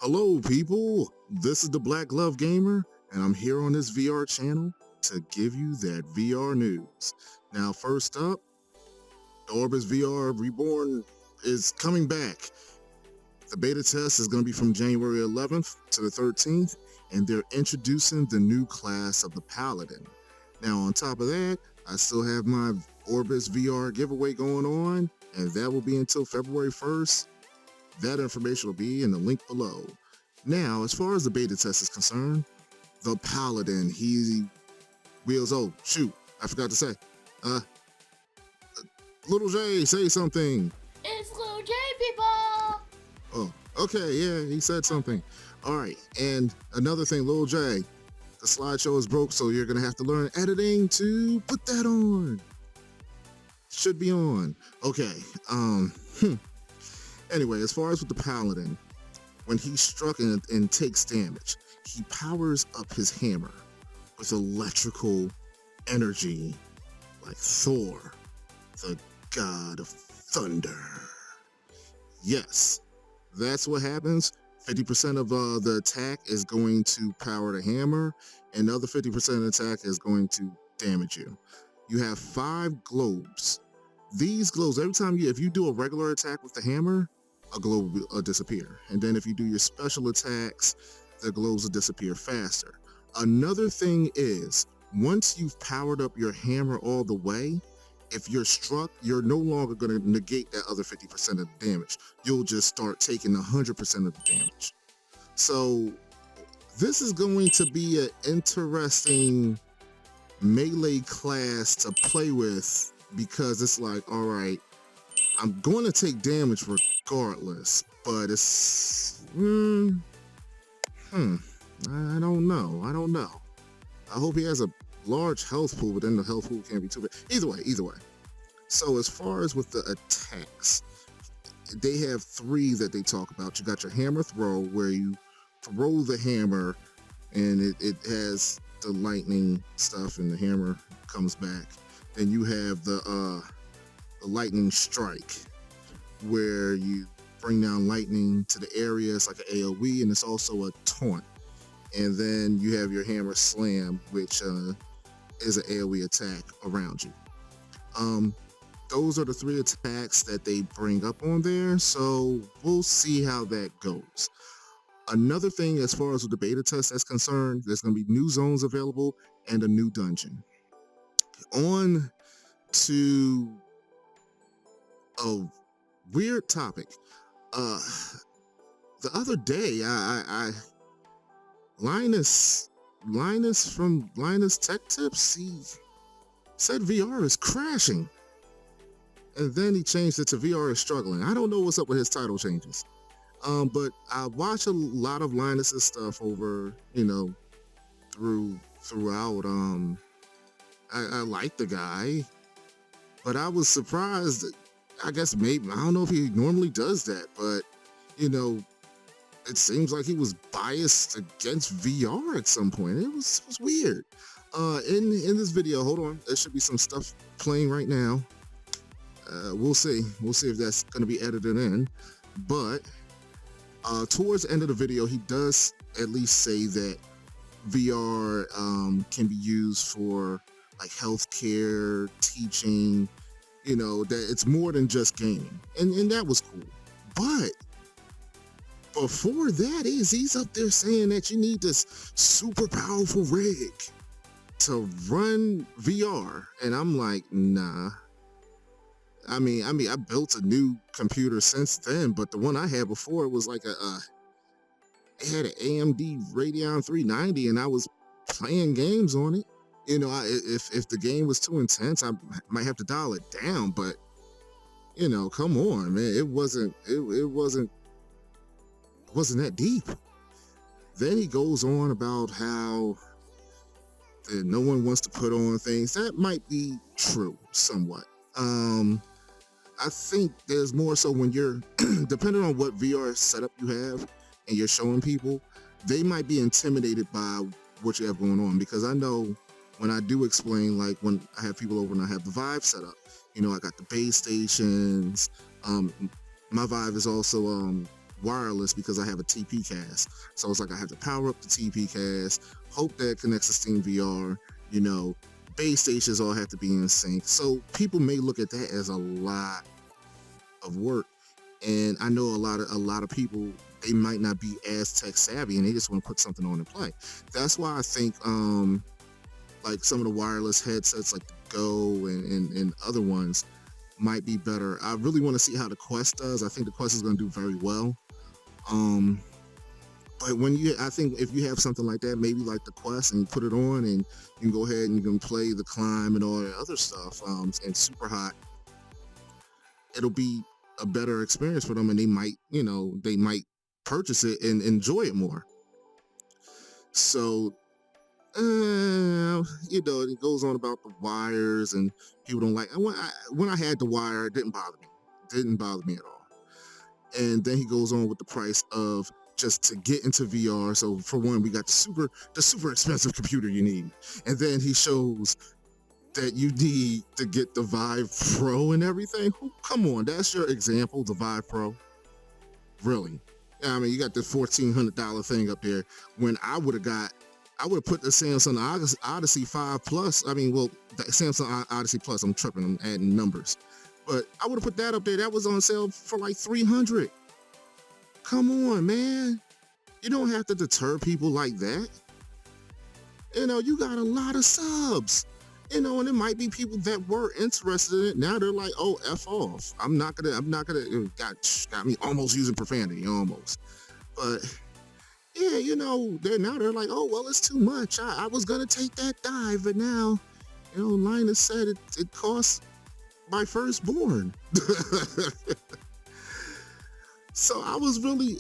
Hello, people. This is the Black Glove Gamer, and I'm here on this VR channel to give you that VR news. Now, first up, the Orbus VR Reborn is coming back. The beta test is going to be from January 11th to the 13th, and they're introducing the new class of the Paladin. Now, on top of that, I still have my Orbus VR giveaway going on, and that will be until February 1st. That information will be in the link below. Now, as far as the beta test is concerned, the Paladin, he wheels. Oh, shoot, I forgot to say. Little J, say something. It's Little J, people! Oh, okay, yeah, he said something. All right, and another thing, Little J, the slideshow is broke, so you're gonna have to learn editing to put that on. Should be on. Okay, Anyway, as far as with the Paladin, when he's struck and takes damage, he powers up his hammer with electrical energy like Thor, the god of thunder. Yes, that's what happens. 50% of the attack is going to power the hammer, and the other 50% of the attack is going to damage you. You have 5 globes. These globes, every time if you do a regular attack with the hammer, a globe will disappear. And then if you do your special attacks, the globes will disappear faster. Another thing is, once you've powered up your hammer all the way, if you're struck, you're no longer going to negate that other 50% of the damage. You'll just start taking 100% of the damage. So this is going to be an interesting melee class to play with, because it's like, all right, I'm going to take damage regardless, but it's, I don't know. I hope he has a large health pool, but then the health pool can't be too big. Either way. So as far as with the attacks, they have 3 that they talk about. You got your hammer throw, where you throw the hammer and it has the lightning stuff and the hammer comes back. Then you have the lightning strike, where you bring down lightning to the area. It's like an AoE, and it's also a taunt. And then you have your hammer slam, which is an AoE attack around you. Those are the 3 attacks that they bring up on there, so we'll see how that goes. Another thing, as far as with the beta test is concerned, there's going to be new zones available and a new dungeon. On to a weird topic. The other day, Linus from Linus Tech Tips, he said VR is crashing, and then he changed it to VR is struggling. I don't know what's up with his title changes, but I watch a lot of Linus's stuff over, throughout. I like the guy, but I was surprised. I guess maybe, I don't know if he normally does that, but it seems like he was biased against VR at some point. It was weird. In this video, hold on, there should be some stuff playing right now. We'll see if that's going to be edited in. But towards the end of the video, he does at least say that VR can be used for like healthcare, teaching, that it's more than just gaming. And that was cool. But before that he's up there saying that you need this super powerful rig to run VR. And I'm like, nah. I mean, I built a new computer since then, but the one I had before was like it had an AMD Radeon 390, and I was playing games on it. If the game was too intense, I might have to dial it down, but come on, man, it wasn't that deep. Then he goes on about how no one wants to put on things. That might be true somewhat. I think there's more so when you're depending on what VR setup you have and you're showing people, they might be intimidated by what you have going on, because I know when I do explain, like when I have people over and I have the Vive set up, I got the base stations. My Vive is also wireless because I have a TP cast. So it's like I have to power up the TP cast, hope that connects to Steam VR, you know, base stations all have to be in sync. So people may look at that as a lot of work. And I know a lot of people, they might not be as tech savvy and they just want to put something on and play. That's why I think like some of the wireless headsets like the Go and other ones might be better. I really want to see how the Quest does. I think the Quest is going to do very well. But I think if you have something like that, maybe like the Quest, and you put it on and you can go ahead and you can play the Climb and all that other stuff, and Super Hot, it'll be a better experience for them, and they might purchase it and enjoy it more. So, it goes on about the wires, and people don't like. When I had the wire, it didn't bother me. It didn't bother me at all. And then he goes on with the price of just to get into VR. So for one, we got the super expensive computer you need, and then he shows that you need to get the Vive Pro and everything. Come on, that's your example, the Vive Pro? Really? I mean, you got the $1,400 thing up there. When I would have put the Samsung Odyssey 5 Plus. I mean, well, the Samsung Odyssey Plus. I'm tripping. I'm adding numbers, but I would have put that up there. That was on sale for like $300. Come on, man. You don't have to deter people like that. You got a lot of subs. And it might be people that were interested in it. Now they're like, oh, F off. I'm not gonna, got me almost using profanity, almost. But yeah, they're like, oh, well, it's too much. I was gonna take that dive, but now, Linus said it costs my firstborn. So I was really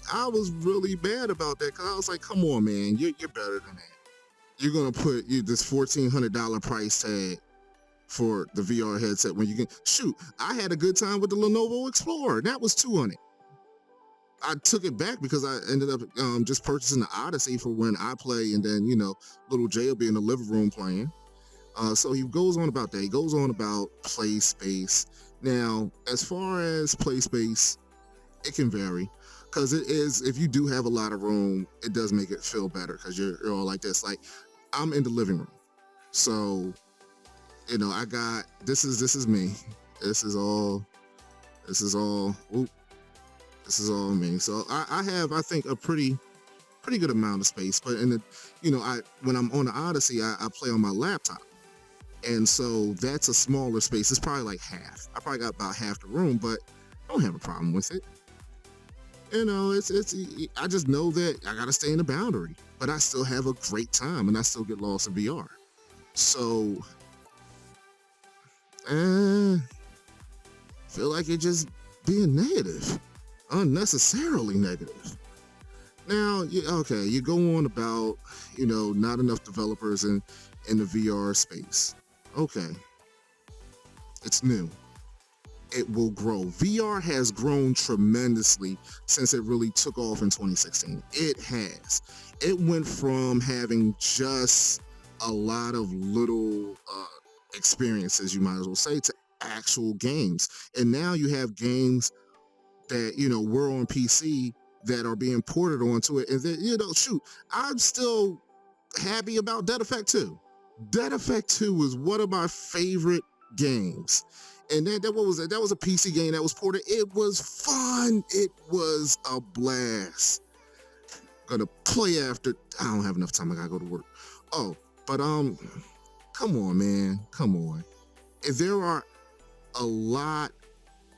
mad about that, because I was like, come on, man, you're better than that. You're gonna put this $1,400 price tag for the VR headset when you can shoot. I had a good time with the Lenovo Explorer. That was $200. I took it back because I ended up just purchasing the Odyssey for when I play, and then little Jay will be in the living room playing. So he goes on about that. He goes on about play space. Now, as far as play space, it can vary. Because it is, if you do have a lot of room, it does make it feel better, because you're all like this. Like, I'm in the living room, so I got this is me. This is all me. So I have, I think, a pretty good amount of space. But when I'm on the Odyssey, I play on my laptop, and so that's a smaller space. It's probably like half. I probably got about half the room, but I don't have a problem with it. I just know that I gotta stay in the boundary, but I still have a great time, and I still get lost in VR. So, feel like you're just being negative, unnecessarily negative. Now, you go on about, not enough developers in the VR space. Okay, it's new. It will grow. VR has grown tremendously since it really took off in 2016. It has. It went from having just a lot of little experiences, you might as well say, to actual games. And now you have games that, were on PC that are being ported onto it. And then, I'm still happy about Dead Effect 2. Dead Effect 2 was one of my favorite games. And what was that? That was a PC game that was ported. It was fun. It was a blast. Gonna play after. I don't have enough time. I gotta go to work. Oh, but come on, man. Come on. If there are a lot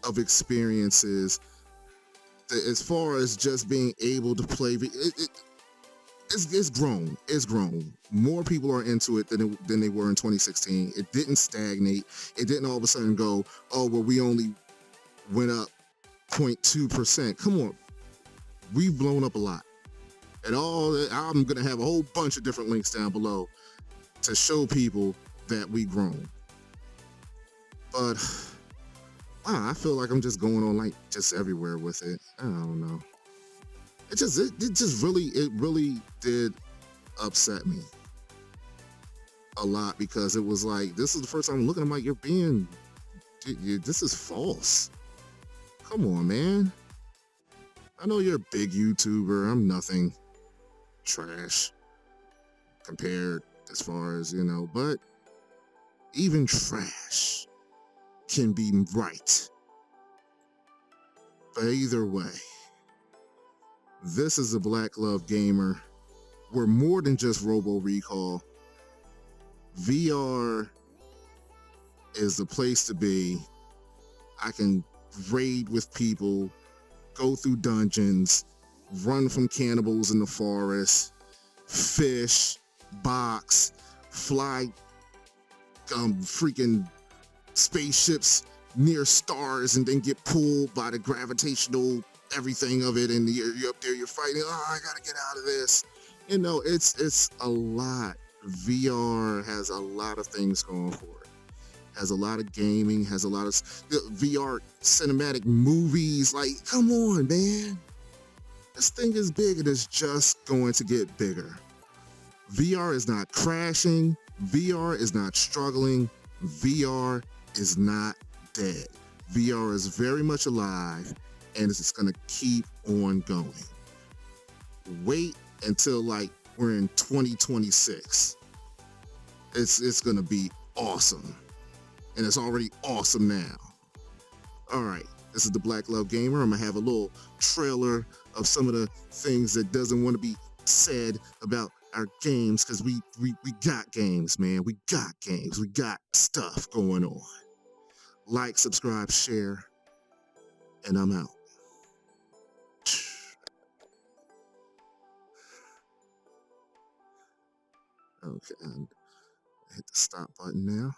of experiences that, as far as just being able to play, it's grown. It's grown. More people are into it than they were in 2016. It didn't stagnate. It didn't all of a sudden go, oh, well, we only went up 0.2%. Come on. We've blown up a lot. And I'm going to have a whole bunch of different links down below to show people that we've grown. But, wow, I feel like I'm just going on like just everywhere with it. I don't know. It really did upset me a lot, because it was like, this is the first time I'm looking, I'm like, this is false. Come on, man. I know you're a big YouTuber. I'm nothing trash compared as far as, but even trash can be right. But either way, this is a Black Glove Gamer. We're more than just Robo Recall. VR is the place to be. I can raid with people, go through dungeons, run from cannibals in the forest, fish, box, fly freaking spaceships near stars and then get pulled by the gravitational everything of it, and you're up there, you're fighting, oh, I gotta get out of this. It's a lot. VR has a lot of things going for it. Has a lot of gaming, has a lot of VR cinematic movies. Like, come on, man. This thing is big and it's just going to get bigger. VR is not crashing. VR is not struggling. VR is not dead. VR is very much alive and it's going to keep on going. Wait until like we're in 2026. It's going to be awesome. And it's already awesome now. All right, this is the Black Glove Gamer. I'm going to have a little trailer of some of the things that doesn't want to be said about our games, because we got games, man. We got games. We got stuff going on. Like, subscribe, share, and I'm out. Okay, and hit the stop button now.